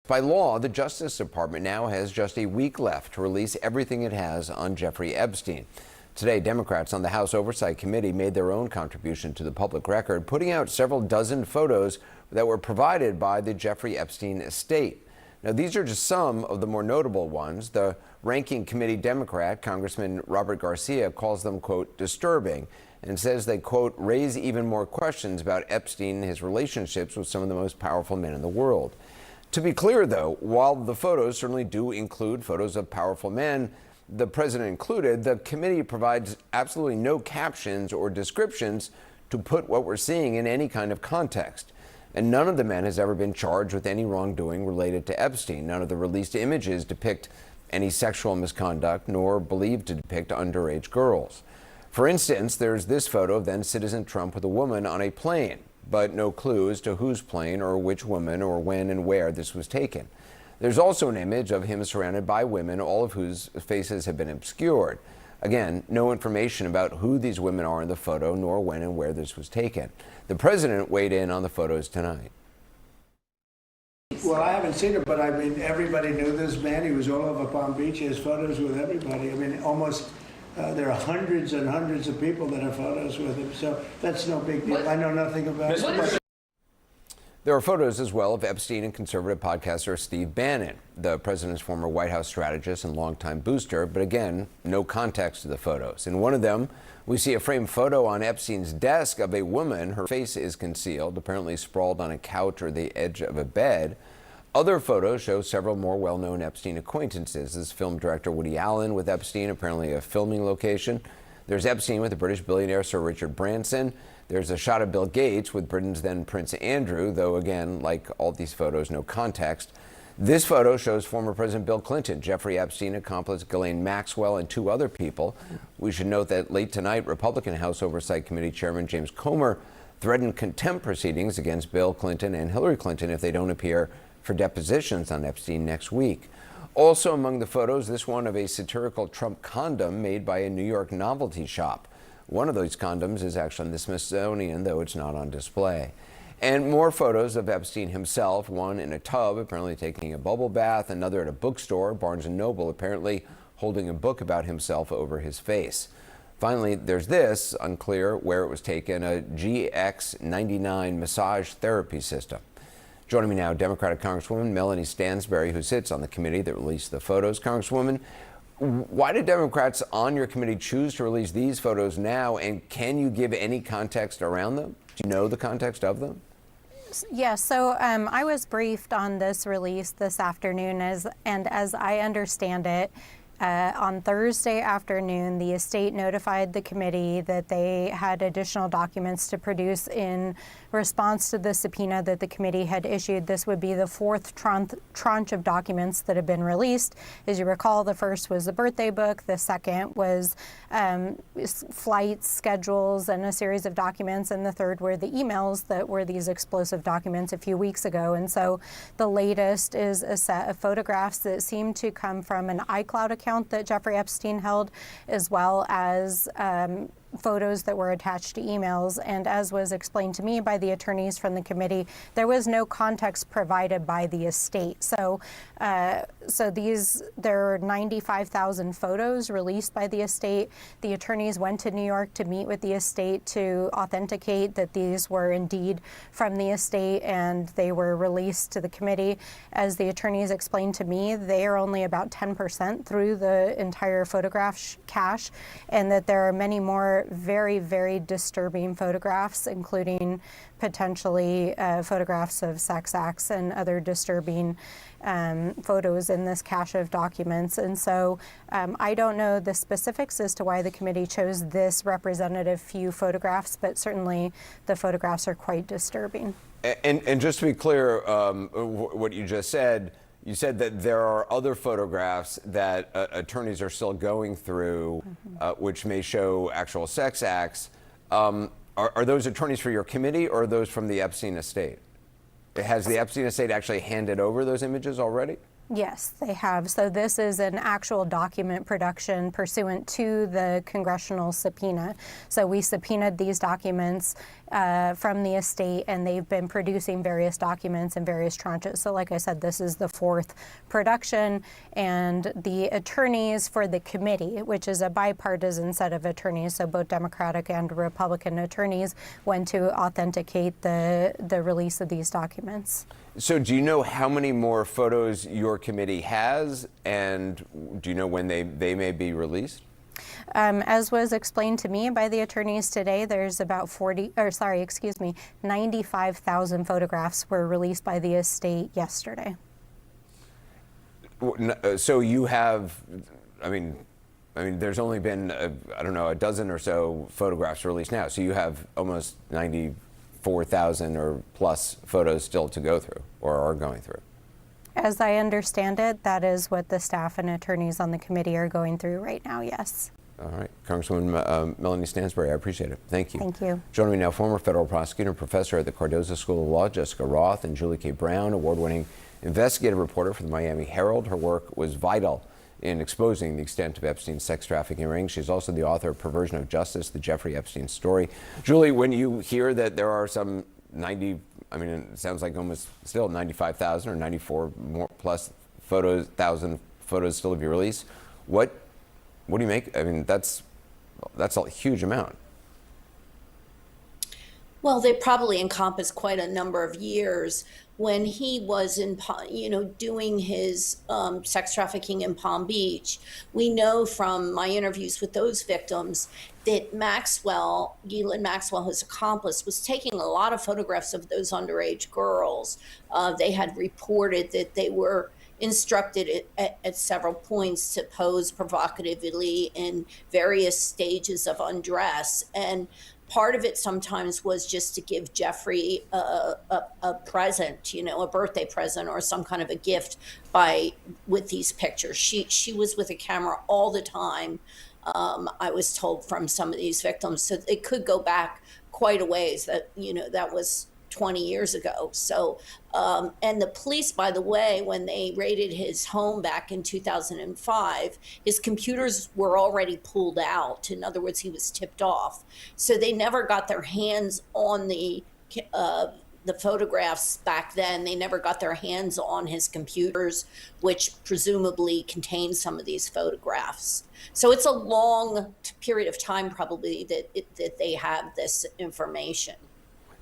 By law, the Justice Department now has just a week left to release everything it has on Jeffrey Epstein. Today, Democrats on the House Oversight Committee made their own contribution to the public record, putting out several dozen photos that were provided by the Jeffrey Epstein estate. Now, these are just some of the more notable ones. The ranking committee Democrat, Congressman Robert Garcia, calls them, quote, disturbing, and says they, quote, raise even more questions about Epstein and his relationships with some of the most powerful men in the world. To be clear, though, while the photos certainly do include photos of powerful men, the president included, the committee provides absolutely no captions or descriptions to put what we're seeing in any kind of context. And none of the men has ever been charged with any wrongdoing related to Epstein. None of the released images depict any sexual misconduct, nor believed to depict underage girls. For instance, there's this photo of then Citizen Trump with a woman on a plane, but no clue as to whose plane or which woman or when and where this was taken. There's also an image of him surrounded by women, all of whose faces have been obscured. Again, no information about who these women are in the photo, nor when and where this was taken. The president weighed in on the photos tonight. Well, I haven't seen it, but I mean, everybody knew this man. He was all over Palm Beach. He has photos with everybody. I mean, almost, there are hundreds and hundreds of people that have photos with him. So that's no big deal. I know nothing about it. There are photos as well of Epstein and conservative podcaster Steve Bannon, the president's former White House strategist and longtime booster, but again, no context to the photos. In one of them, we see a framed photo on Epstein's desk of a woman. Her face is concealed, apparently sprawled on a couch or the edge of a bed. Other photos show several more well-known Epstein acquaintances. This film director Woody Allen with Epstein, apparently a filming location. There's Epstein with the British billionaire Sir Richard Branson. There's a shot of Bill Gates with Britain's then Prince Andrew, though again, like all these photos, no context. This photo shows former President Bill Clinton, Jeffrey Epstein accomplice Ghislaine Maxwell, and two other people. We should note that late tonight, Republican House Oversight Committee Chairman James Comer threatened contempt proceedings against Bill Clinton and Hillary Clinton if they don't appear for depositions on Epstein next week. Also among the photos, this one of a satirical Trump condom made by a New York novelty shop. One of those condoms is actually in the Smithsonian, though it's not on display. And more photos of Epstein himself, one in a tub, apparently taking a bubble bath, another at a bookstore, Barnes & Noble, apparently holding a book about himself over his face. Finally, there's this, unclear where it was taken, a GX99 massage therapy system. Joining me now, Democratic Congresswoman Melanie Stansbury, who sits on the committee that released the photos. Congresswoman, why did Democrats on your committee choose to release these photos now, and can you give any context around them? Do you know the context of them? Yeah, so I was briefed on this release this afternoon, and as I understand it, on Thursday afternoon, the estate notified the committee that they had additional documents to produce in response to the subpoena that the committee had issued. This would be the fourth tranche of documents that have been released. As you recall, the first was the birthday book. The second was flight schedules and a series of documents. And the third were the emails that were these explosive documents a few weeks ago. And so the latest is a set of photographs that seem to come from an iCloud account that Jeffrey Epstein held, as well as photos that were attached to emails. And as was explained to me by the attorneys from the committee, there was no context provided by the estate. So there are 95,000 photos released by the estate. The attorneys went to New York to meet with the estate to authenticate that these were indeed from the estate, and they were released to the committee. As the attorneys explained to me, they are only about 10% through the entire photograph cache, and that there are many more very, very disturbing photographs, including potentially photographs of sex acts and other disturbing photos in this cache of documents. And so I don't know the specifics as to why the committee chose this representative few photographs, but certainly the photographs are quite disturbing. And just to be clear, what you just said, you said that there are other photographs that attorneys are still going through, which may show actual sex acts. Are those attorneys for your committee, or are those from the Epstein estate? Has the Epstein estate actually handed over those images already? Yes, they have. So this is an actual document production pursuant to the congressional subpoena. So we subpoenaed these documents from the estate, and they've been producing various documents in various tranches. So like I said, this is the fourth production, and the attorneys for the committee, which is a bipartisan set of attorneys, so both Democratic and Republican attorneys, went to authenticate the release of these documents. So do you know how many more photos your committee has, and do you know when they may be released? As was explained to me by the attorneys today, there's about 95,000 photographs were released by the estate yesterday. So you have, I mean, there's only been, I don't know, a dozen or so photographs released now. So you have almost 94,000 or plus photos still to go through, or are going through. As I understand it, that is what the staff and attorneys on the committee are going through right now, yes. All right. Congresswoman Melanie Stansbury, I appreciate it. Thank you. Thank you. Joining me now, former federal prosecutor and professor at the Cardozo School of Law, Jessica Roth, and Julie K. Brown, award-winning investigative reporter for the Miami Herald. Her work was vital in exposing the extent of Epstein's sex trafficking ring. She's also the author of Perversion of Justice, the Jeffrey Epstein story. Julie, when you hear that there are some it sounds like almost still 95,000 or 94 more plus thousand photos still to be released, what do you make? I mean, that's a huge amount. Well, they probably encompass quite a number of years. When he was doing his sex trafficking in Palm Beach, we know from my interviews with those victims that Ghislaine Maxwell, his accomplice, was taking a lot of photographs of those underage girls. They had reported that they were instructed at several points to pose provocatively in various stages of undress. And part of it sometimes was just to give Jeffrey a present, a birthday present or some kind of a gift with these pictures. She was with a camera all the time, I was told from some of these victims. So it could go back quite a ways. That was 20 years ago. So, and the police, by the way, when they raided his home back in 2005, his computers were already pulled out. In other words, he was tipped off. So they never got their hands on the photographs back then. They never got their hands on his computers, which presumably contained some of these photographs. So it's a long period of time probably that they have this information.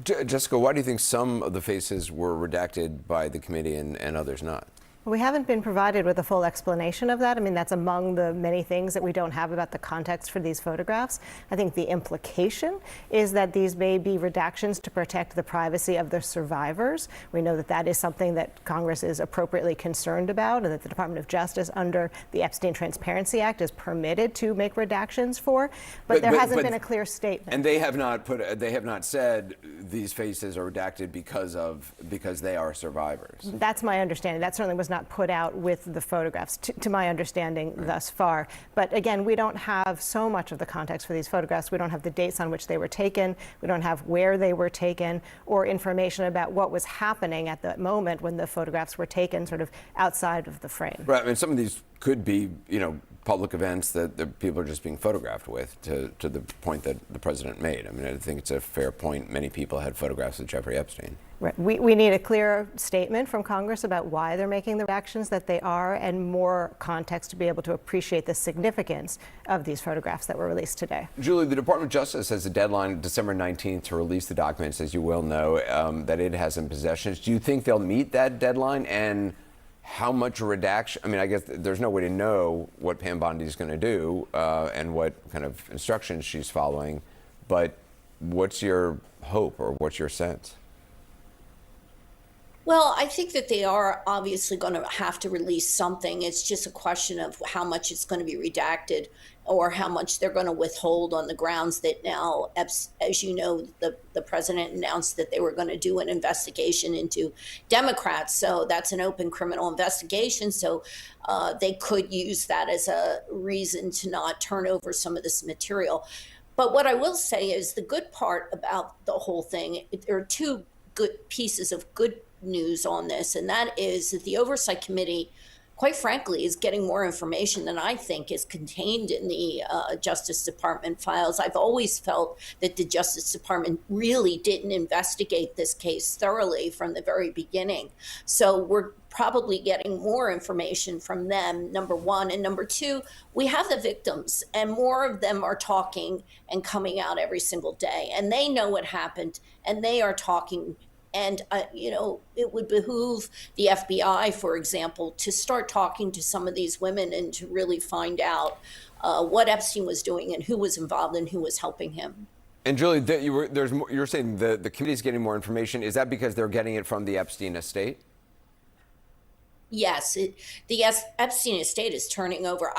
Jessica, why do you think some of the faces were redacted by the committee and others not? We haven't been provided with a full explanation of that. I mean, that's among the many things that we don't have about the context for these photographs. I think the implication is that these may be redactions to protect the privacy of the survivors. We know that that is something that Congress is appropriately concerned about, and that the Department of Justice under the Epstein Transparency Act is permitted to make redactions for, but there hasn't been a clear statement. And they have not said these faces are redacted because they are survivors. That's my understanding. That certainly was not put out with the photographs, to my understanding, right, thus far. But again, we don't have so much of the context for these photographs. We don't have the dates on which they were taken. We don't have where they were taken, or information about what was happening at the moment when the photographs were taken, sort of outside of the frame. Right. I mean, some of these could be, public events that the people are just being photographed with, to the point that the president made. I mean, I think it's a fair point. Many people had photographs of Jeffrey Epstein. Right. We need a clear statement from Congress about why they're making the redactions that they are, and more context to be able to appreciate the significance of these photographs that were released today. Julie, the Department of Justice has a deadline, December 19th, to release the documents, as you well know, that it has in possession. Do you think they'll meet that deadline? And how much redaction? I mean, I guess there's no way to know what Pam Bondi is going to do and what kind of instructions she's following. But what's your hope, or what's your sense? Well, I think that they are obviously going to have to release something. It's just a question of how much it's going to be redacted, or how much they're going to withhold, on the grounds that now, as you know, the president announced that they were going to do an investigation into Democrats. So that's an open criminal investigation. So they could use that as a reason to not turn over some of this material. But what I will say is, the good part about the whole thing, there are two good pieces of good news on this, and that is that the Oversight Committee quite frankly, is getting more information than I think is contained in the Justice Department files. I've always felt that the Justice Department really didn't investigate this case thoroughly from the very beginning. So we're probably getting more information from them, number one. And number two, we have the victims, and more of them are talking and coming out every single day. And they know what happened, and they are talking. And, it would behoove the FBI, for example, to start talking to some of these women and to really find out what Epstein was doing and who was involved and who was helping him. And Julie, you're saying the committee's getting more information. Is that because they're getting it from the Epstein estate? Yes, the Epstein estate is turning over.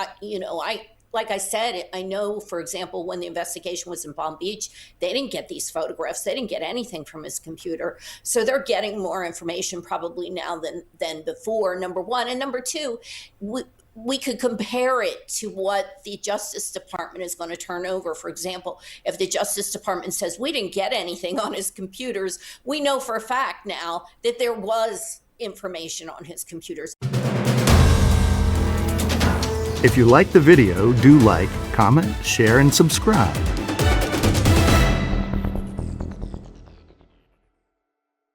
Like I said, I know, for example, when the investigation was in Palm Beach, they didn't get these photographs. They didn't get anything from his computer. So they're getting more information probably now than before, number one. And number two, we could compare it to what the Justice Department is going to turn over. For example, if the Justice Department says we didn't get anything on his computers, we know for a fact now that there was information on his computers. If you like the video, do like, comment, share, and subscribe.